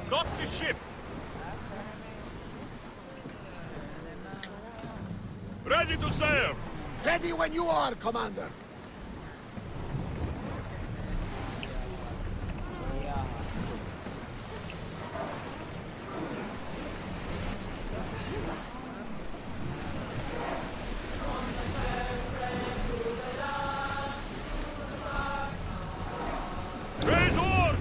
Dock the ship! Ready to sail! Ready when you are, Commander. Raise oars!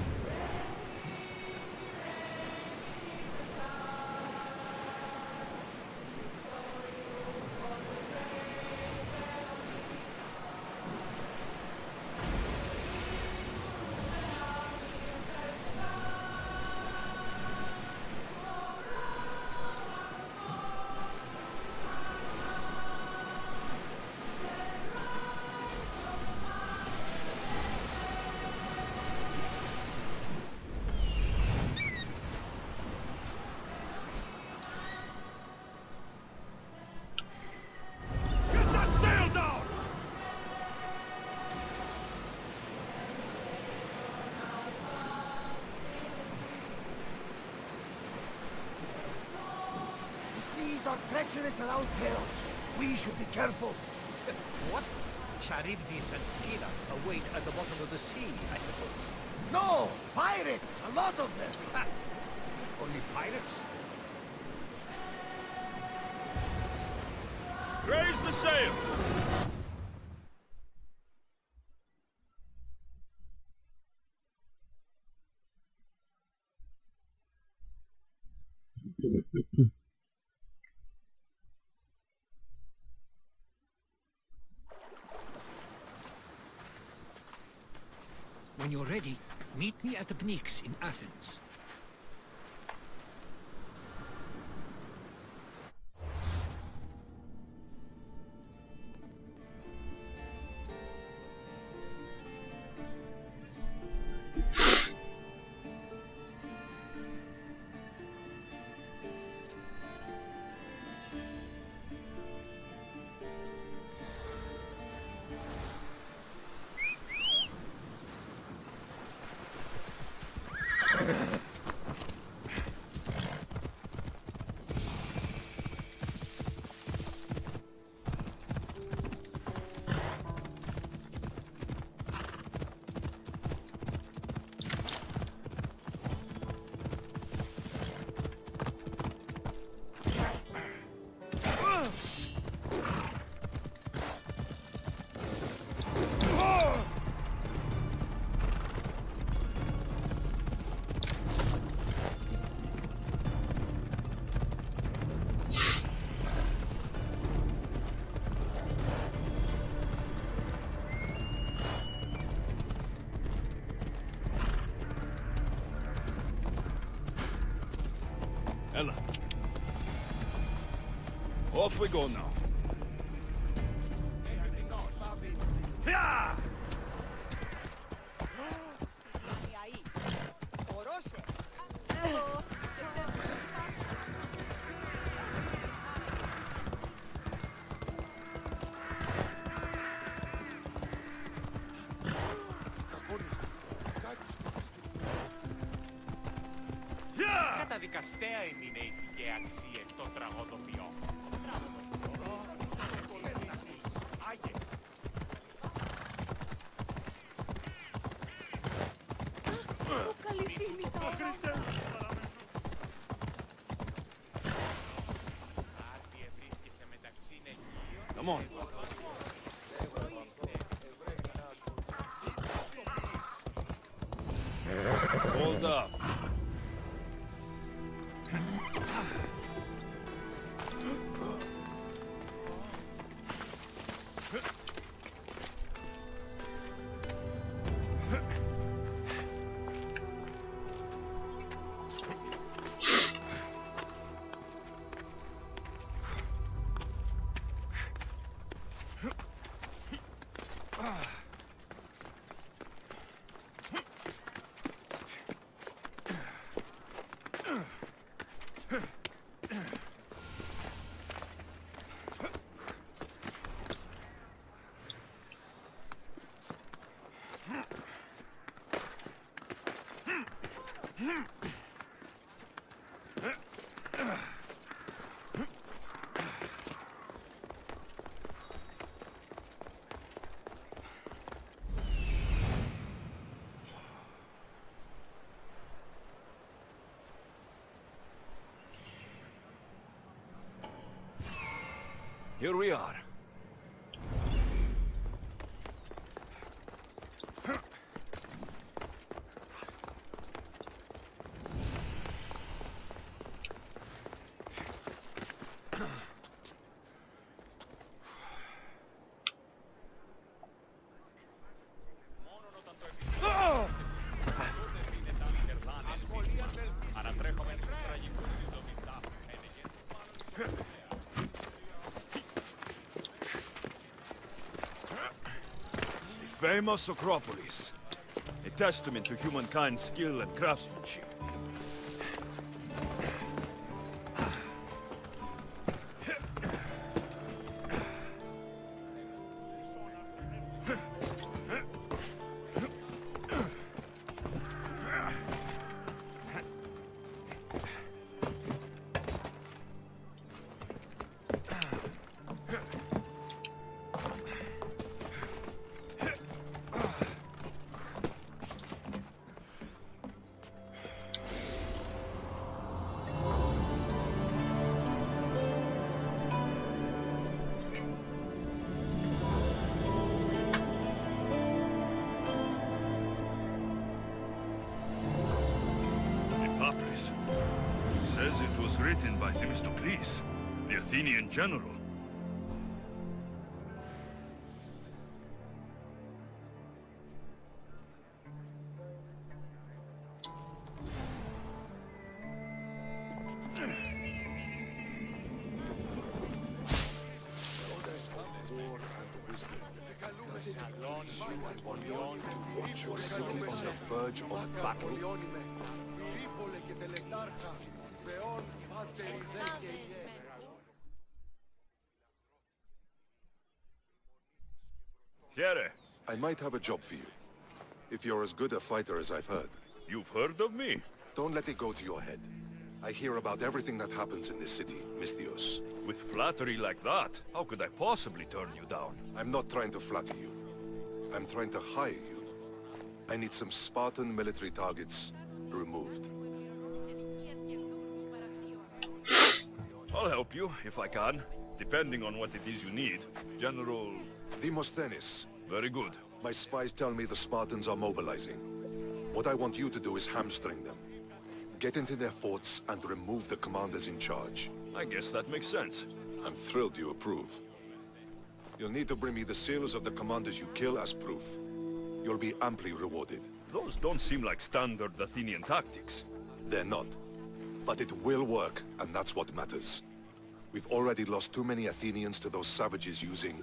Get that sail down! The seas are treacherous around Chaos. We should be careful. What? Charybdis and Scylla await at the bottom of the sea, I suppose. No! Pirates! A lot of them! Ha! Only pirates? Raise the sail! When you're ready, meet me at the Pnyx in Athens. Ella. Off we go now. Yeah! Καταδικαστέα εμεινέτη και αξίες των τραγωδοποιών. Come on. Hold up. Here we are. Famous Acropolis, a testament to humankind's skill and craftsmanship. Papyrus. Says it was written by Themistocles, the Athenian general. Watch your city on the verge of battle. Here, I might have a job for you. If you're as good a fighter as I've heard. you've heard of me? Don't let it go to your head. I hear about everything that happens in this city, Misthios. With flattery like that, how could I possibly turn you down? I'm not trying to flatter you. I'm trying to hire you. I need some Spartan military targets removed. I'll help you, if I can, depending on what it is you need. General... Demosthenes, Very good. my spies tell me the Spartans are mobilizing. What I want you to do is hamstring them. Get into their forts and remove the commanders in charge. I guess that makes sense. I'm thrilled you approve. You'll need to bring me the seals of the commanders you kill as proof. You'll be amply rewarded. Those don't seem like standard Athenian tactics. They're not. But it will work, and that's what matters. We've already lost too many Athenians to those savages using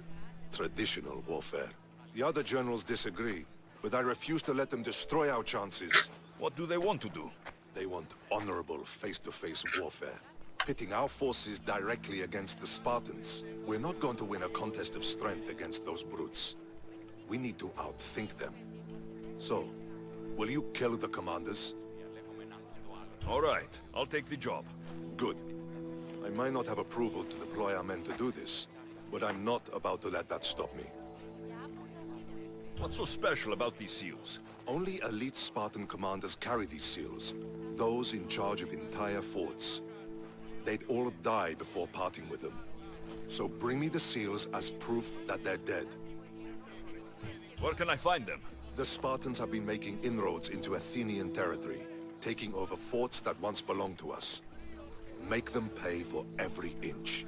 traditional warfare. The other generals disagree, but I refuse to let them destroy our chances. What do they want to do? They want honorable face-to-face warfare, pitting our forces directly against the Spartans. We're not going to win a contest of strength against those brutes. We need to outthink them. So, will you kill the commanders? All right, I'll take the job. Good. I might not have approval to deploy our men to do this, but I'm not about to let that stop me. What's so special about these seals? Only elite Spartan commanders carry these seals, those in charge of entire forts. They'd all die before parting with them. So bring me the seals as proof that they're dead. Where can I find them? The Spartans have been making inroads into Athenian territory, taking over forts that once belonged to us. Make them pay for every inch.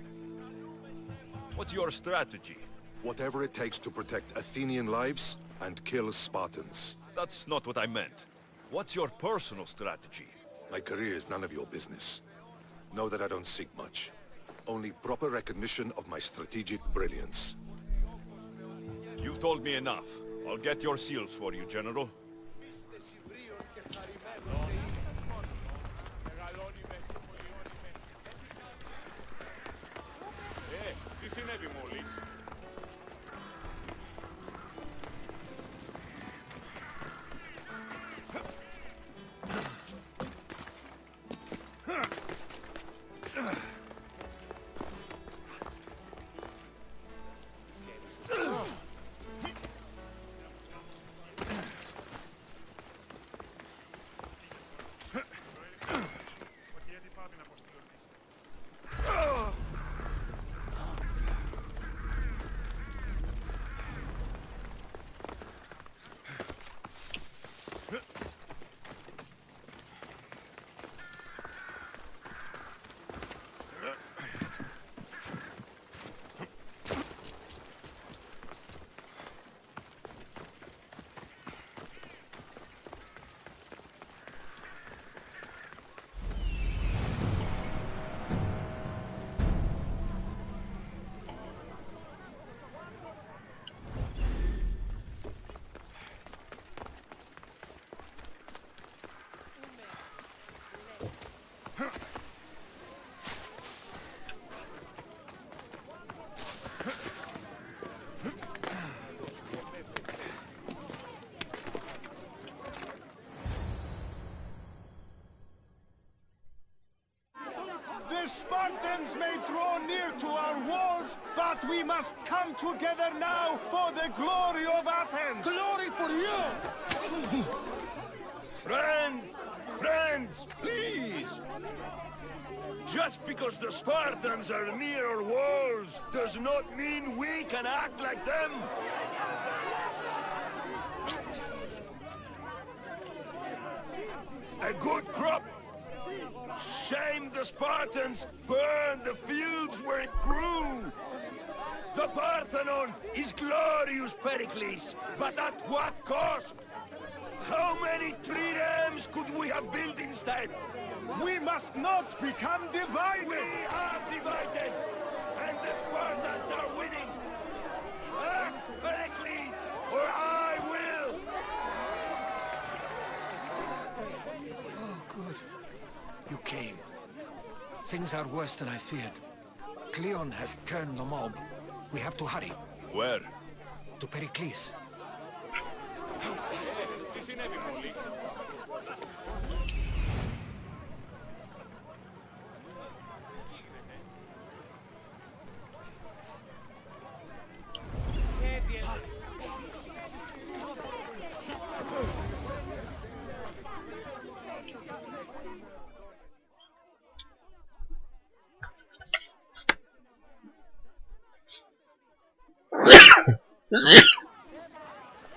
What's your strategy? Whatever it takes to protect Athenian lives and kill Spartans. That's not what I meant. What's your personal strategy? My career is none of your business. Know that I don't seek much. Only proper recognition of my strategic brilliance. You've told me enough. I'll get your seals for you, General. Τι συνέβη μόλις? Spartans may draw near to our walls, but we must come together now for the glory of Athens! Glory for you! Friends, please! Just because the Spartans are near our walls does not mean we can act like them! A good crop! Shame the Spartans burned the fields where it grew! The Parthenon is glorious, Pericles, but at what cost? How many triremes could we have built instead? We must not become divided! We are divided, and the Spartans are winning! Act, Pericles, or I will! Oh, good. You came. Things are worse than I feared. Cleon has turned the mob. We have to hurry. Where? To Pericles. Τι συνέβη μόλις?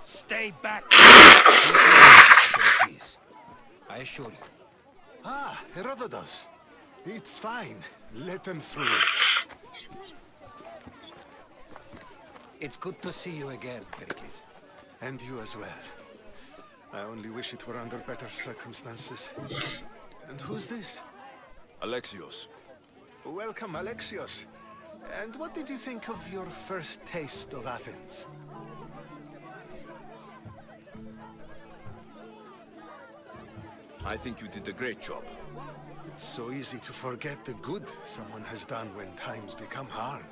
Stay back! Pericles. I assure you. Ah, Herodotus. It's fine. Let them through. It's good to see you again, Pericles. And you as well. I only wish it were under better circumstances. And who's this? Alexios. Welcome, Alexios. And what did you think of your first taste of Athens? I think you did a great job. It's so easy to forget the good someone has done when times become hard.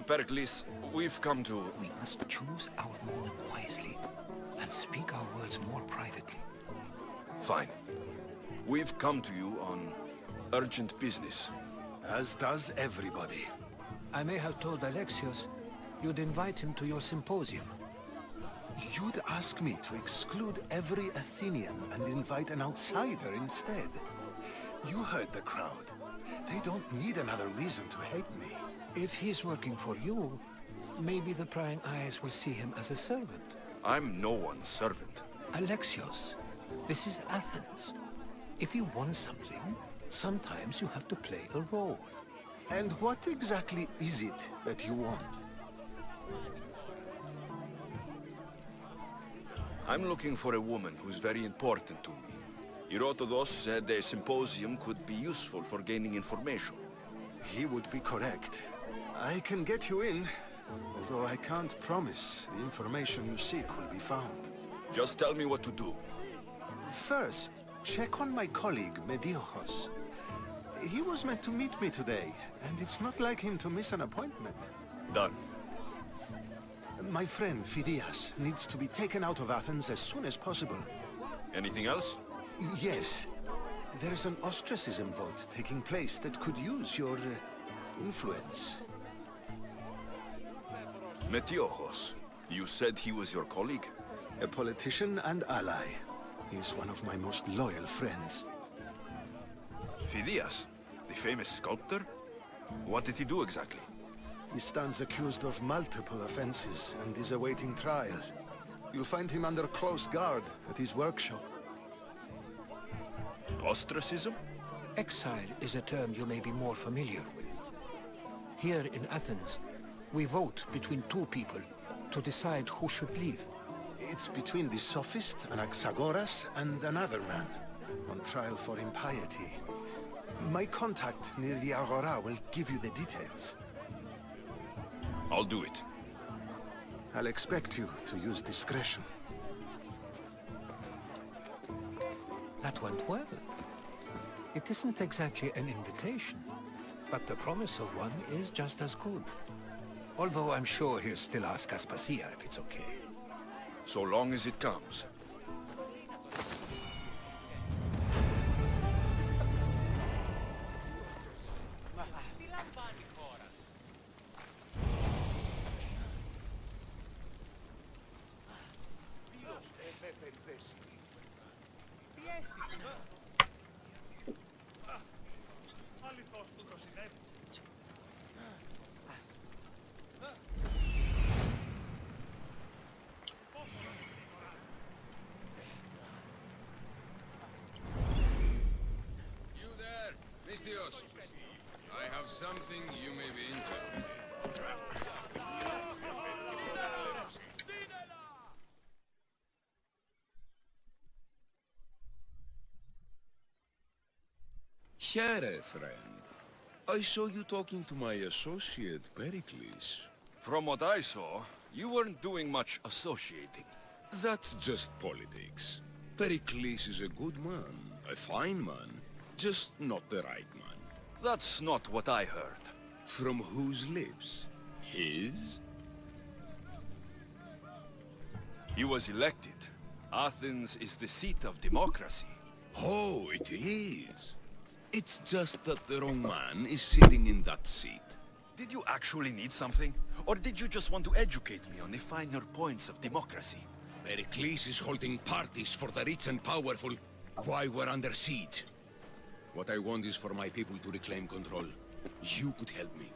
Pericles, we've come to... We must choose our moment wisely and speak our words more privately. Fine. We've come to you on urgent business. As does everybody. I may have told Alexios you'd invite him to your symposium. You'd ask me to exclude every Athenian and invite an outsider instead. You heard the crowd. They don't need another reason to hate me. If he's working for you, maybe the prying eyes will see him as a servant. I'm no one's servant. Alexios, this is Athens. If you want something, sometimes you have to play a role. And what exactly is it that you want? I'm looking for a woman who's very important to me. Herodotus said a symposium could be useful for gaining information. He would be correct. I can get you in, although I can't promise the information you seek will be found. Just tell me what to do. First, check on my colleague, Mediochos. He was meant to meet me today, and it's not like him to miss an appointment. Done. My friend, Phidias, needs to be taken out of Athens as soon as possible. Anything else? Yes. There's an ostracism vote taking place that could use your influence. Metiochos. You said he was your colleague? A politician and ally. He's one of my most loyal friends. Phidias, the famous sculptor? What did he do exactly? He stands accused of multiple offenses and is awaiting trial. You'll find him under close guard at his workshop. Ostracism? Exile is a term you may be more familiar with. Here in Athens, we vote between two people to decide who should leave. It's between the sophist Anaxagoras and another man, on trial for impiety. My contact near the Agora will give you the details. I'll do it. I'll expect you to use discretion. That went well. It isn't exactly an invitation, but the promise of one is just as good. Although I'm sure he'll still ask Aspasia if it's okay. So long as it comes. You there, Mistios. I have something you may be interested in. Here, friend. I saw you talking to my associate, Pericles. From what I saw, you weren't doing much associating. That's just politics. Pericles is a good man, a fine man, just not the right man. That's not what I heard. From whose lips? His? He was elected. Athens is the seat of democracy. Oh, it is. It's just that the wrong man is sitting in that seat. Did you actually need something? Or did you just want to educate me on the finer points of democracy? Pericles is holding parties for the rich and powerful while we're under siege. What I want is for my people to reclaim control. You could help me.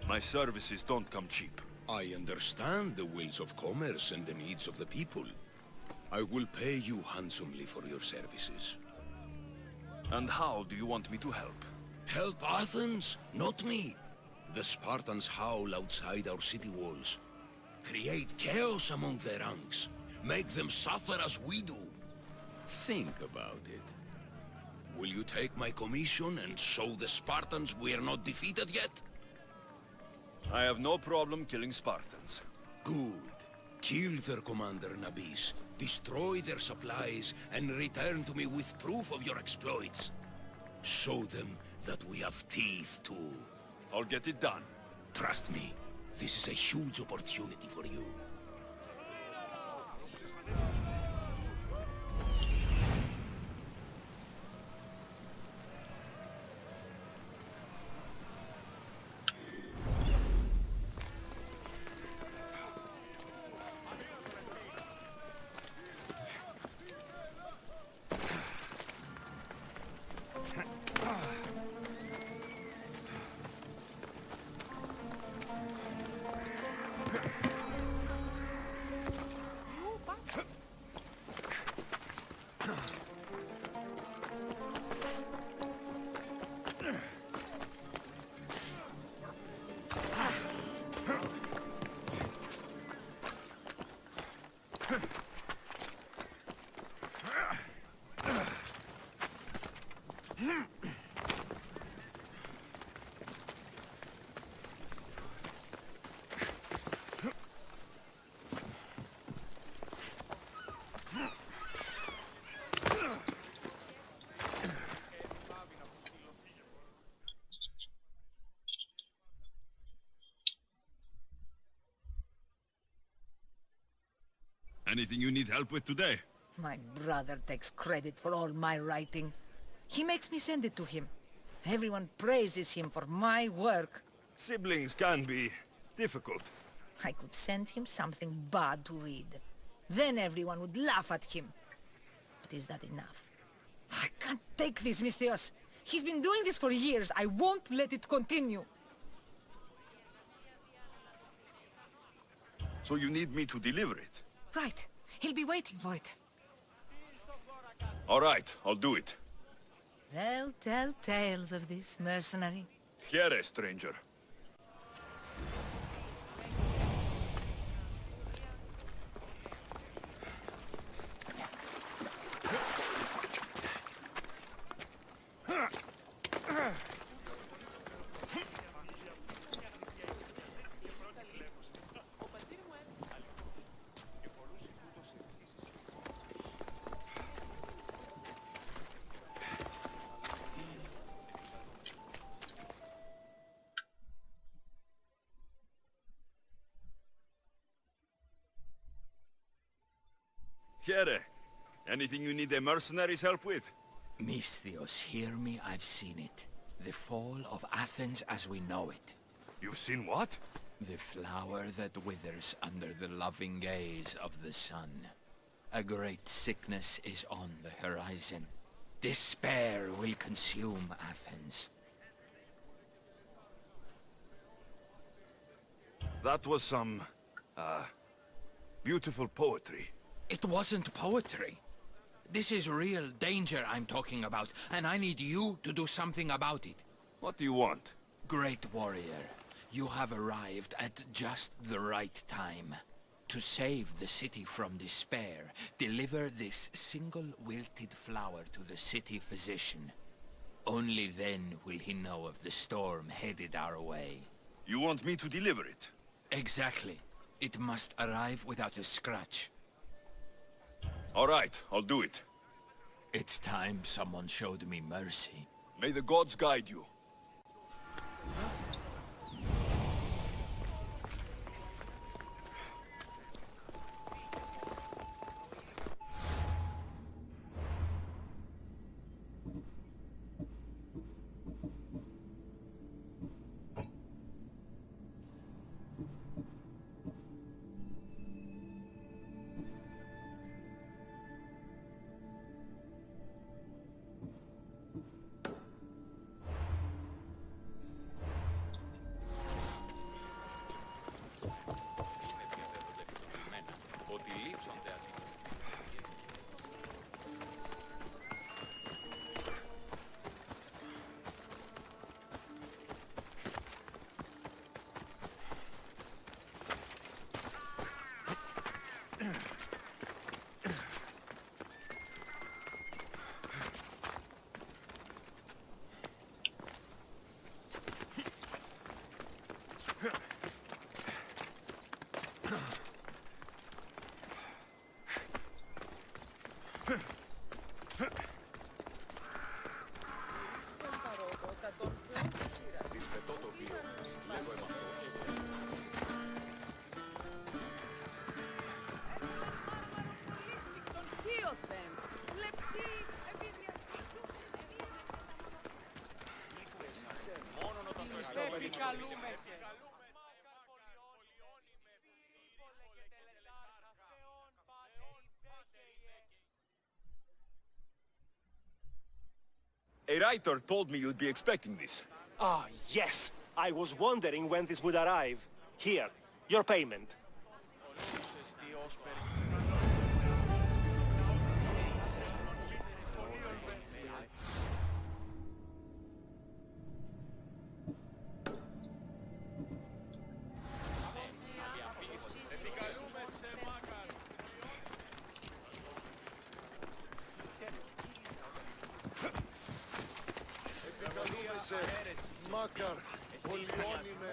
My services don't come cheap. I understand the wills of commerce and the needs of the people. I will pay you handsomely for your services. And how do you want me to help? Help Athens, not me. The Spartans howl outside our city walls. Create chaos among their ranks. Make them suffer as we do. Think about it. Will you take my commission and show the Spartans we are not defeated yet? I have no problem killing Spartans. Good. Kill their commander, Nabis. Destroy their supplies and return to me with proof of your exploits. Show them that we have teeth too. I'll get it done. Trust me, this is a huge opportunity for you. Anything you need help with today? My brother takes credit for all my writing. He makes me send it to him. Everyone praises him for my work. Siblings can be difficult. I could send him something bad to read. Then everyone would laugh at him. But is that enough? I can't take this, Mistios. He's been doing this for years. I won't let it continue. So you need me to deliver it? Right. He'll be waiting for it. All right, I'll do it. They'll tell tales of this mercenary. Here, stranger. Here, anything you need the mercenaries' help with? Misthios, hear me, I've seen it. The fall of Athens as we know it. You've seen what? The flower that withers under the loving gaze of the sun. A great sickness is on the horizon. Despair will consume Athens. That was some, beautiful poetry. It wasn't poetry. This is real danger I'm talking about, and I need you to do something about it. What do you want? Great warrior, you have arrived at just the right time. To save the city from despair, deliver this single wilted flower to the city physician. Only then will he know of the storm headed our way. You want me to deliver it? Exactly. It must arrive without a scratch. All right, I'll do it. It's time someone showed me mercy. May the gods guide you. A writer told me you'd be expecting this. Ah, yes. I was wondering when this would arrive. Here, your payment. Μάκαρ, πολιώνει με.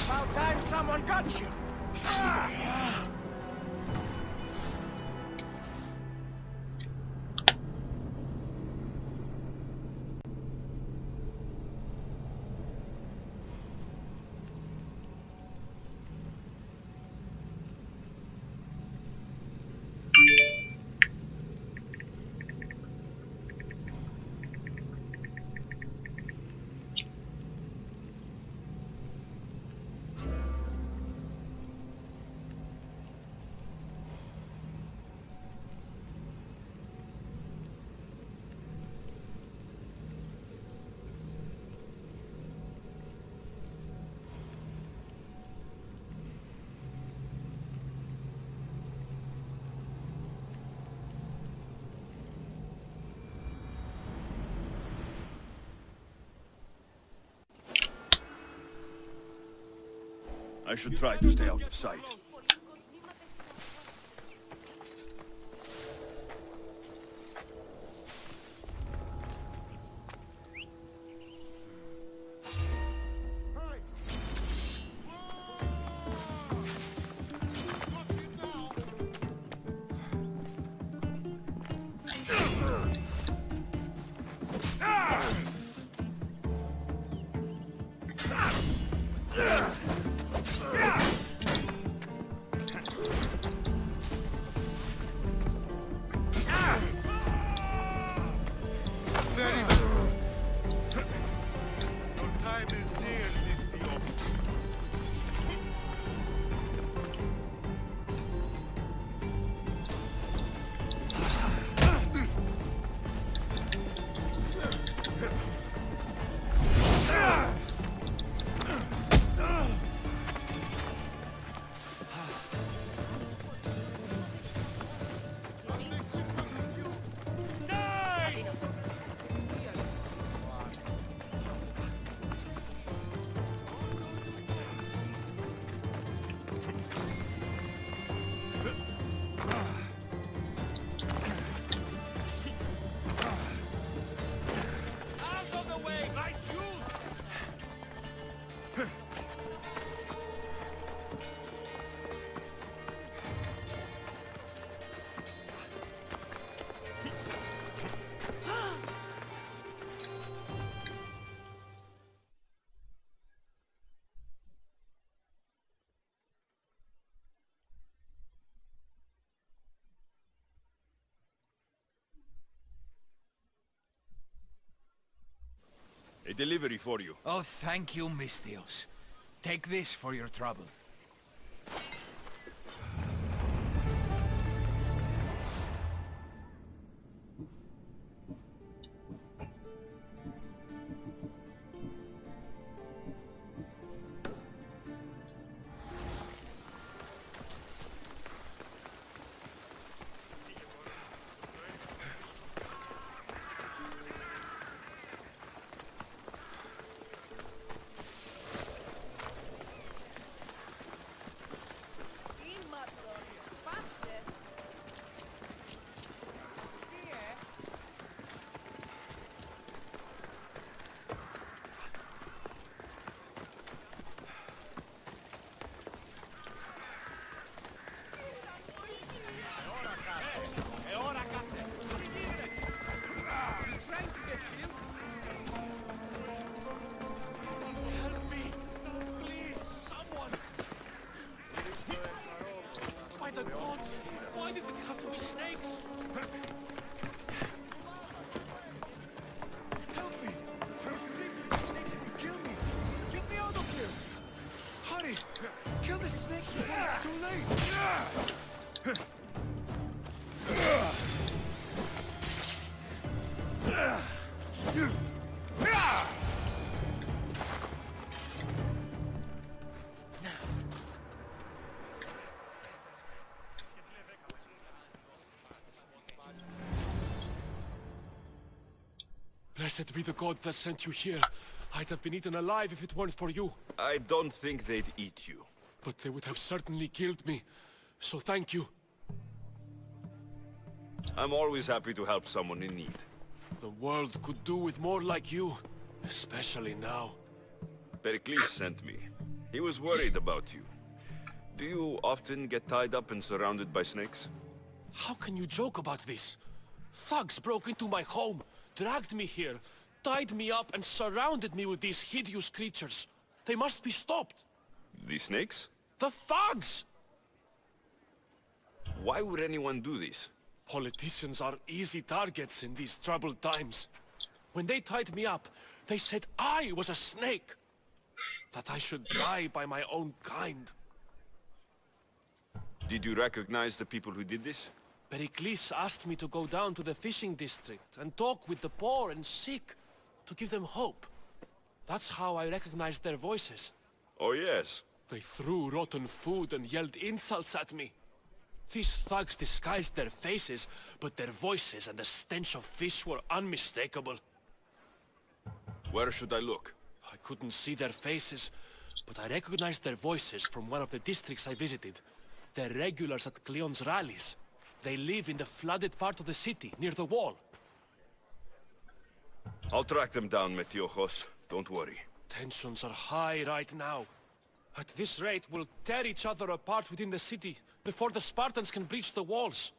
About time someone got you! I should try to stay out of sight. A delivery for you. Oh, thank you, Misthios. Take this for your trouble. Blessed be the god that sent you here. I'd have been eaten alive if it weren't for you. I don't think they'd eat you. But they would have certainly killed me. So thank you. I'm always happy to help someone in need. The world could do with more like you. Especially now. Pericles sent me. He was worried about you. Do you often get tied up and surrounded by snakes? How can you joke about this? Thugs broke into my home, dragged me here, tied me up and surrounded me with these hideous creatures. They must be stopped. The snakes? The thugs! Why would anyone do this? Politicians are easy targets in these troubled times. When they tied me up, they said I was a snake. That I should die by my own kind. Did you recognize the people who did this? Pericles asked me to go down to the fishing district and talk with the poor and sick, to give them hope. That's how I recognized their voices. Oh yes. They threw rotten food and yelled insults at me. These thugs disguised their faces, but their voices and the stench of fish were unmistakable. Where should I look? I couldn't see their faces, but I recognized their voices from one of the districts I visited. They're regulars at Cleon's rallies. They live in the flooded part of the city, near the wall. I'll track them down, Metiojos. Don't worry. Tensions are high right now. At this rate, we'll tear each other apart within the city before the Spartans can breach the walls.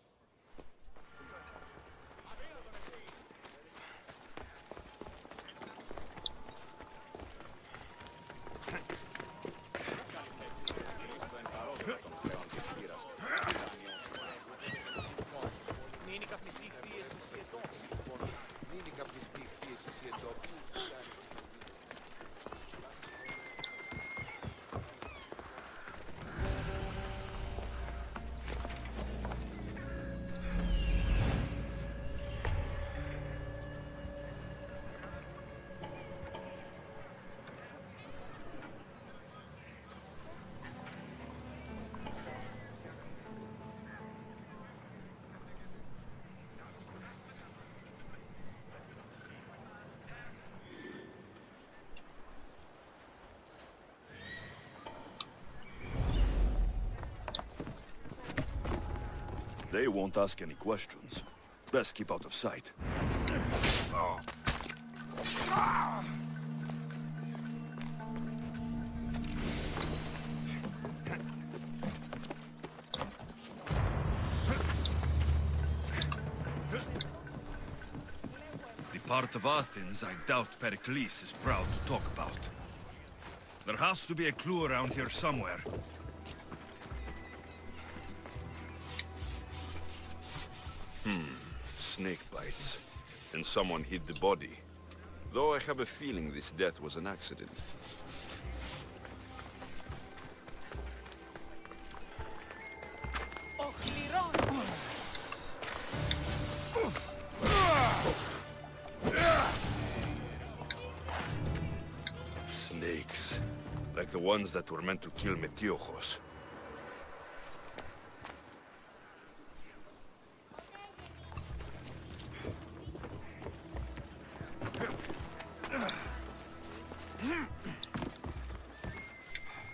They won't ask any questions. Best keep out of sight. The part of Athens I doubt Pericles is proud to talk about. There has to be a clue around here somewhere. Snake bites. And someone hid the body. Though I have a feeling this death was an accident. Snakes. Like the ones that were meant to kill Metiojos.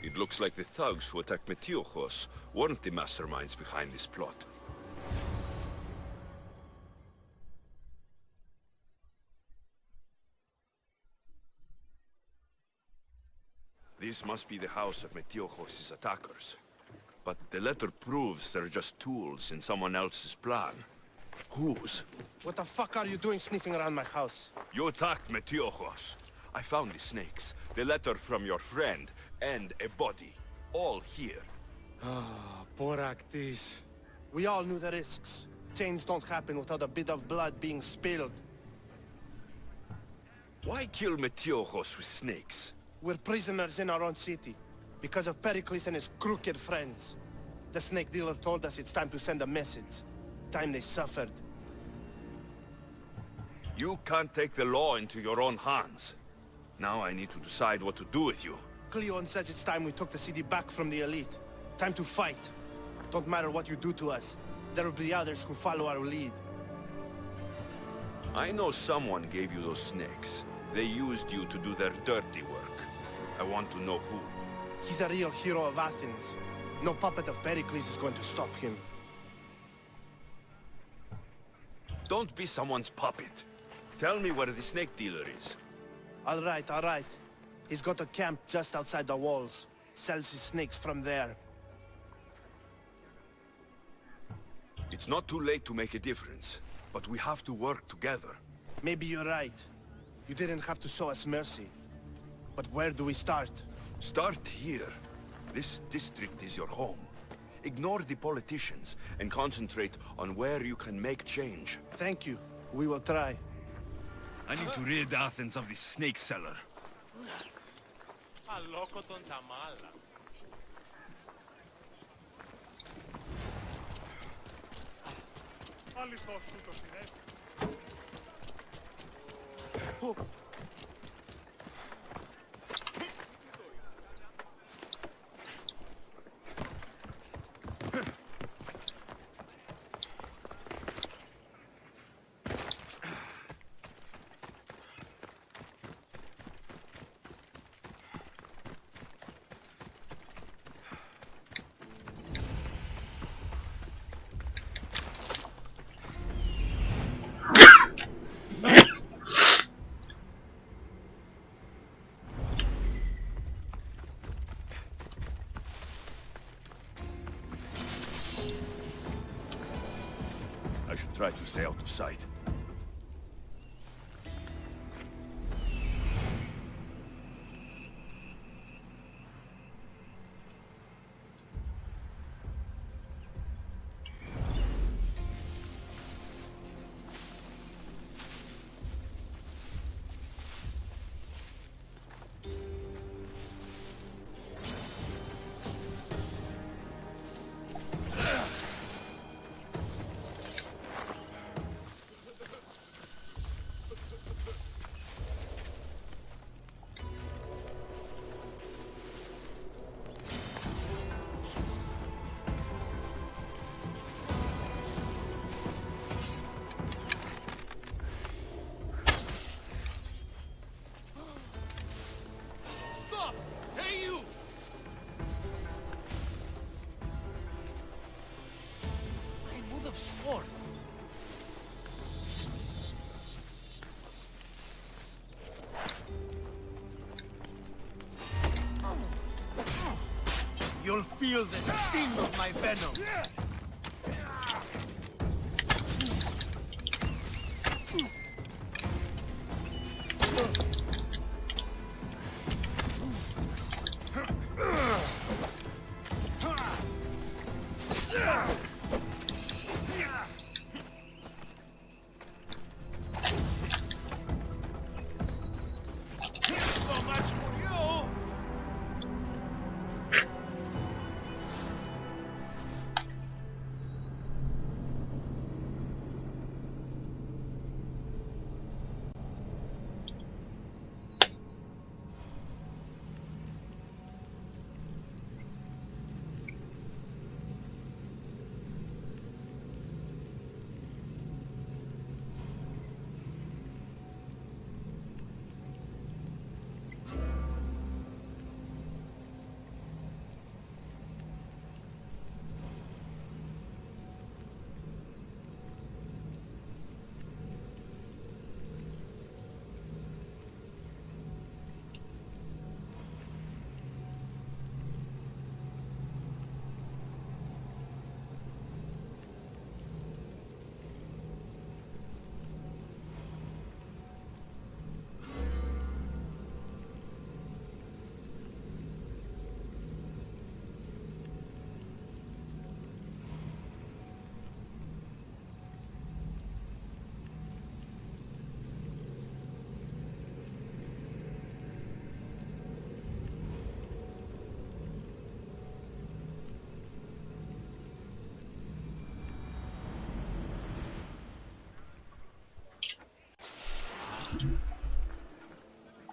It looks like the thugs who attacked Metiojos weren't the masterminds behind this plot. This must be the house of Metiojos' attackers. But the letter proves they're just tools in someone else's plan. Whose? What the fuck are you doing sniffing around my house? You attacked Metiojos. I found the snakes, the letter from your friend, and a body. All here. Boraktis. We all knew the risks. Change don't happen without a bit of blood being spilled. Why kill Metiojos with snakes? We're prisoners in our own city, because of Pericles and his crooked friends. The snake dealer told us it's time to send a message. Time they suffered. You can't take the law into your own hands. Now I need to decide what to do with you. Cleon says it's time we took the city back from the elite. Time to fight. Don't matter what you do to us. There will be others who follow our lead. I know someone gave you those snakes. They used you to do their dirty work. I want to know who. He's a real hero of Athens. No puppet of Pericles is going to stop him. Don't be someone's puppet. Tell me where the snake dealer is. All right. He's got a camp just outside the walls. Sells his snakes from there. It's not too late to make a difference, but we have to work together. Maybe you're right. You didn't have to show us mercy. But where do we start? Start here. This district is your home. Ignore the politicians and concentrate on where you can make change. Thank you. We will try. I need to rid Athens of this snake seller. try to stay out of sight. You'll feel the sting of my venom.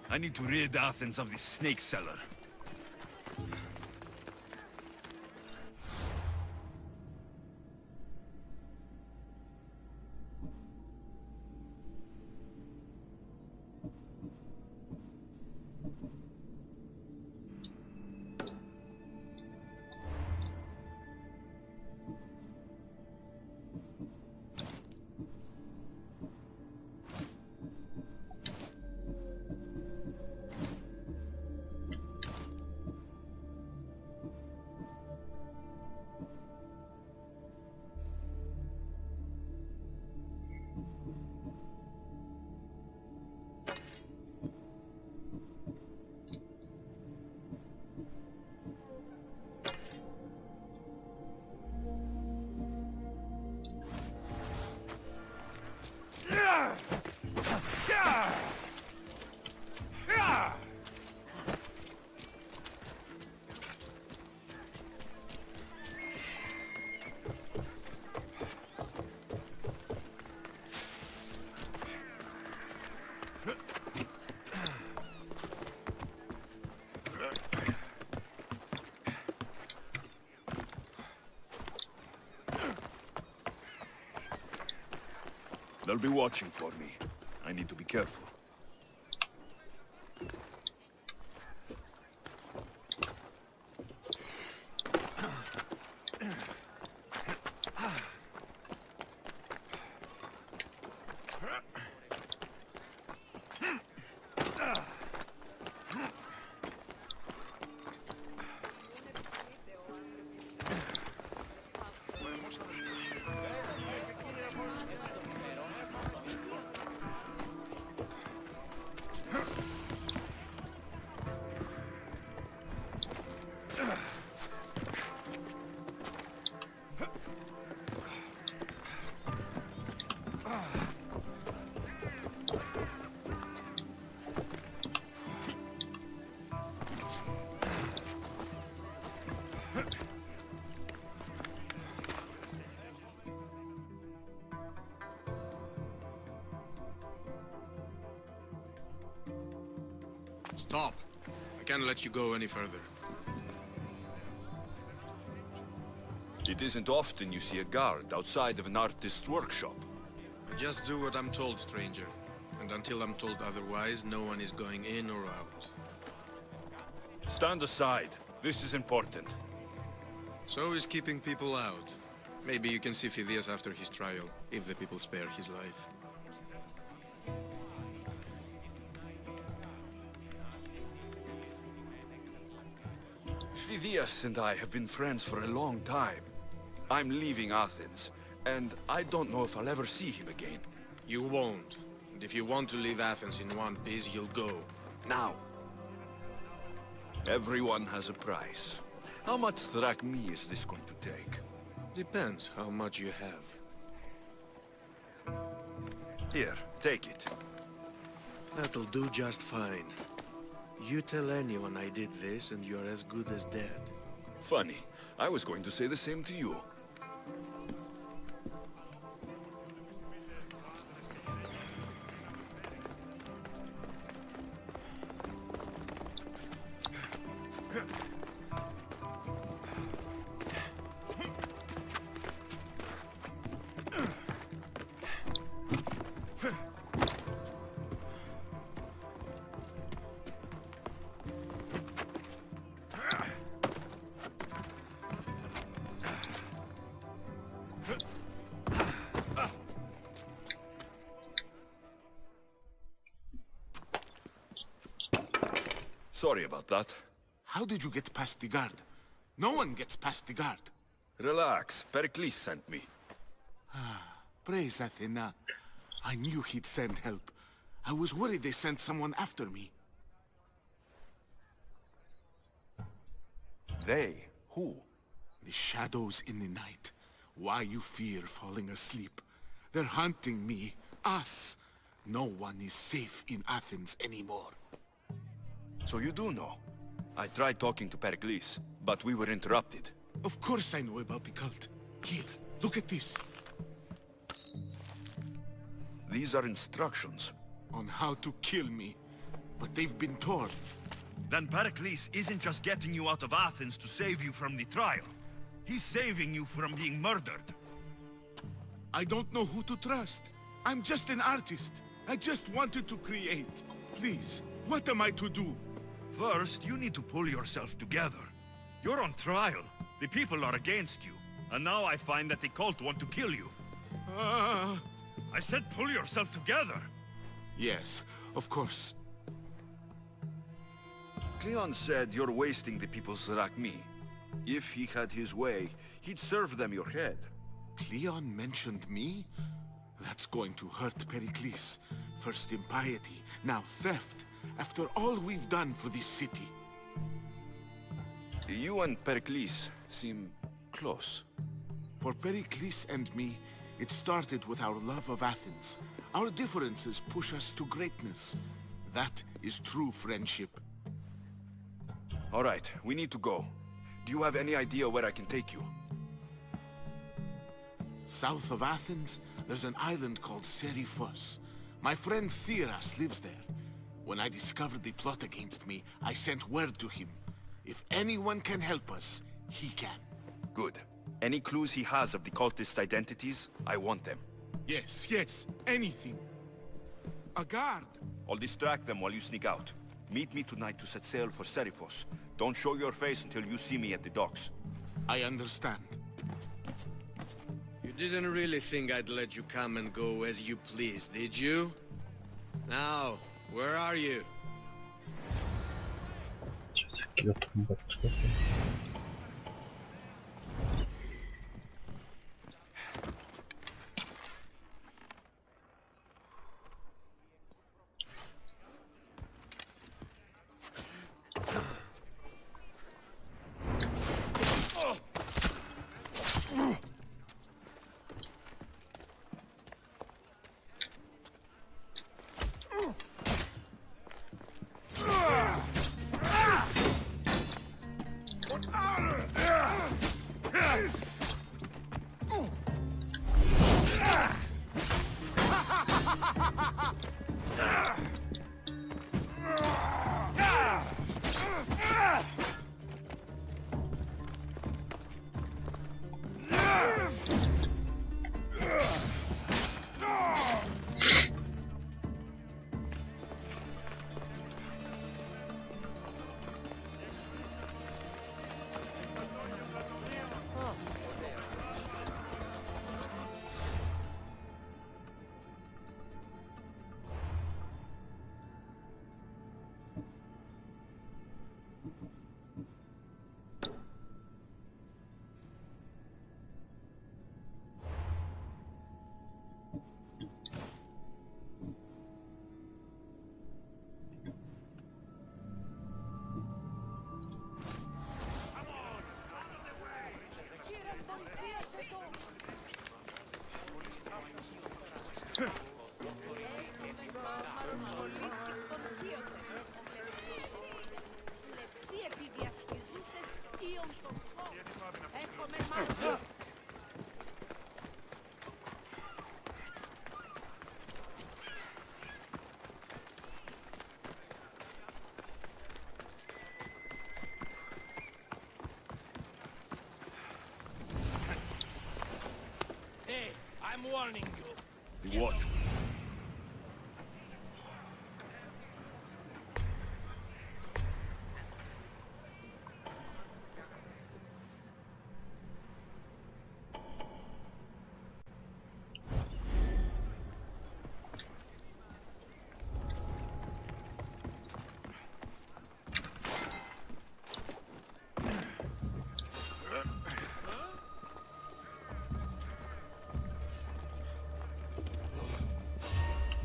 I need to rid Athens of this snake seller. They'll be watching for me. I need to be careful. Stop. I can't let you go any further. It isn't often you see a guard outside of an artist's workshop. I just do what I'm told, stranger. And until I'm told otherwise, no one is going in or out. Stand aside. This is important. So is keeping people out. Maybe you can see Phidias after his trial, if the people spare his life. Phidias and I have been friends for a long time. I'm leaving Athens, and I don't know if I'll ever see him again. You won't. And if you want to leave Athens in one piece, you'll go. Now. Everyone has a price. How much drachmae is this going to take? Depends how much you have. Here, take it. That'll do just fine. You tell anyone I did this, and you're as good as dead. Funny. I was going to say the same to you. Sorry about that. How did you get past the guard? No one gets past the guard. Relax. Pericles sent me. Praise Athena. I knew he'd send help. I was worried they sent someone after me. They? Who? The shadows in the night. Why you fear falling asleep. They're hunting me. Us. No one is safe in Athens anymore. So you do know? I tried talking to Pericles, but we were interrupted. Of course I know about the cult. Here, look at this. These are instructions. On how to kill me. But they've been torn. Then Pericles isn't just getting you out of Athens to save you from the trial. He's saving you from being murdered. I don't know who to trust. I'm just an artist. I just wanted to create. Please, what am I to do? First, you need to pull yourself together. You're on trial. The people are against you. And now I find that the cult want to kill you. I said pull yourself together. Yes, of course. Cleon said you're wasting the people's drachmae. If he had his way, he'd serve them your head. Cleon mentioned me? That's going to hurt Pericles. First impiety, now theft. After all we've done for this city. You and Pericles seem close. For Pericles and me, it started with our love of Athens. Our differences push us to greatness. That is true friendship. All right, we need to go. Do you have any idea where I can take you? South of Athens, there's an island called Seriphos. My friend Theras lives there. When I discovered the plot against me, I sent word to him. If anyone can help us, he can. Good. Any clues he has of the cultists' identities, I want them. Yes, anything. A guard. I'll distract them while you sneak out. Meet me tonight to set sail for Seriphos. Don't show your face until you see me at the docks. I understand. You didn't really think I'd let you come and go as you please, did you? Now, where are you? 저 새끼가 돈 받죠. Hey, I'm warning you. What?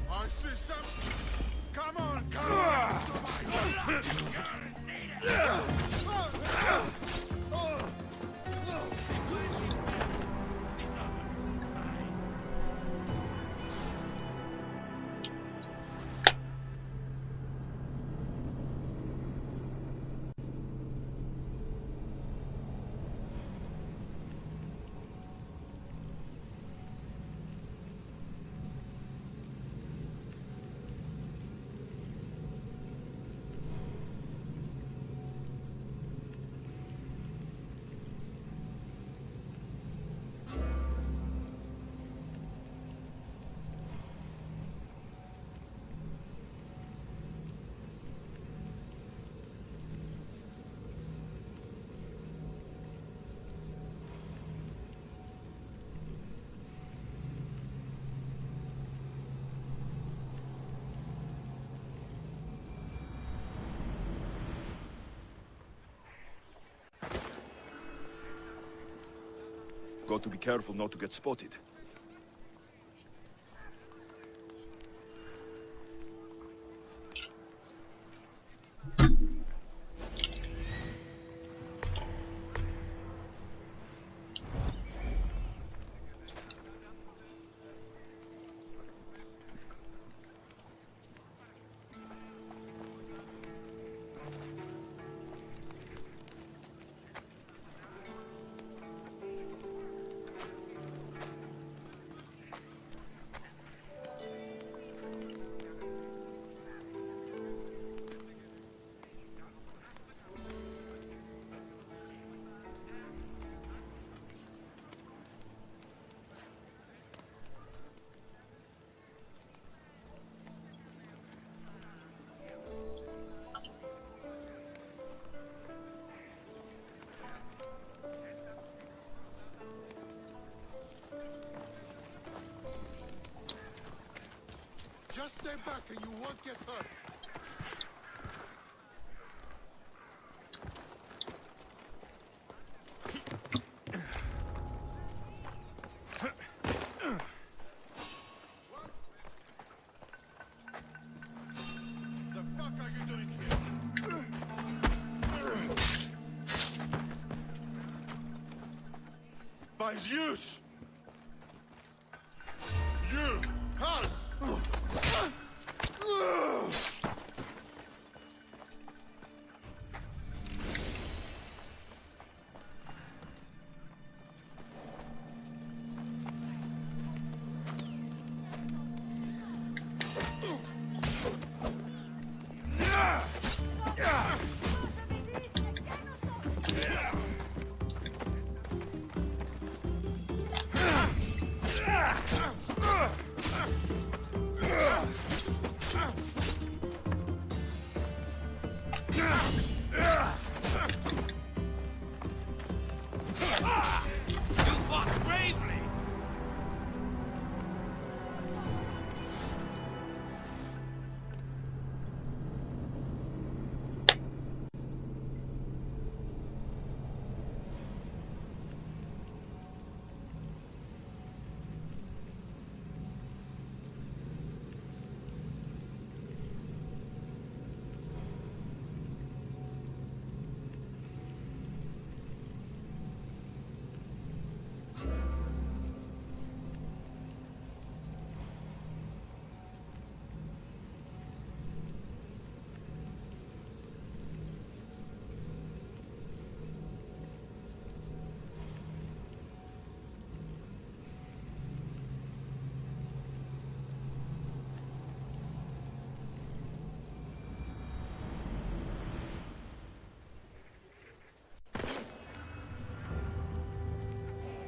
I see some. Come on, come on! Got to be careful not to get spotted. Just stay back and you won't get hurt. The fuck are you doing here? By Zeus! You! Halt!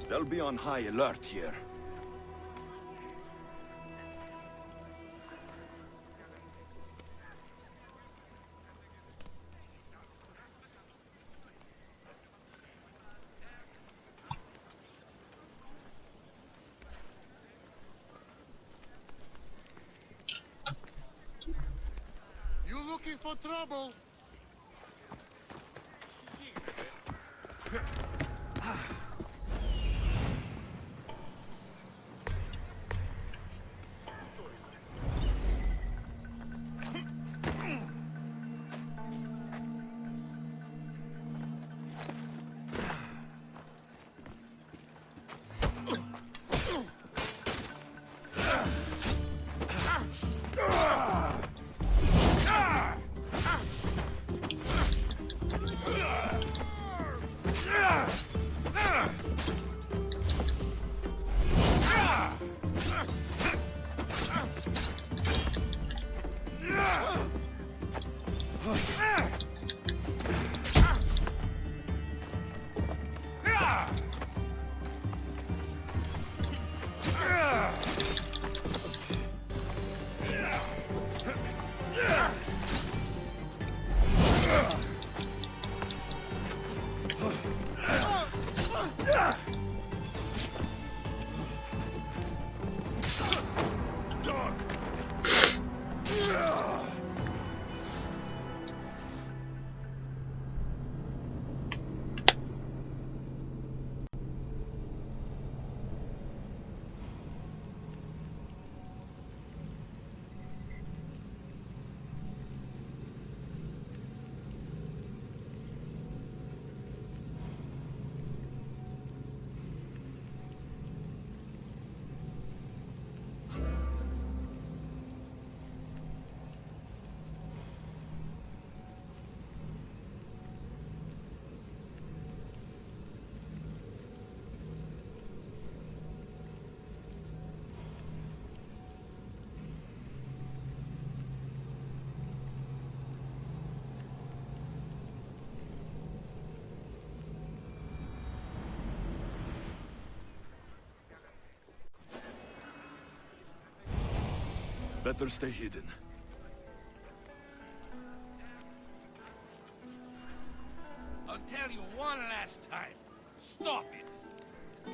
They'll be on high alert here. You looking for trouble? Better stay hidden. I'll tell you one last time. Stop it!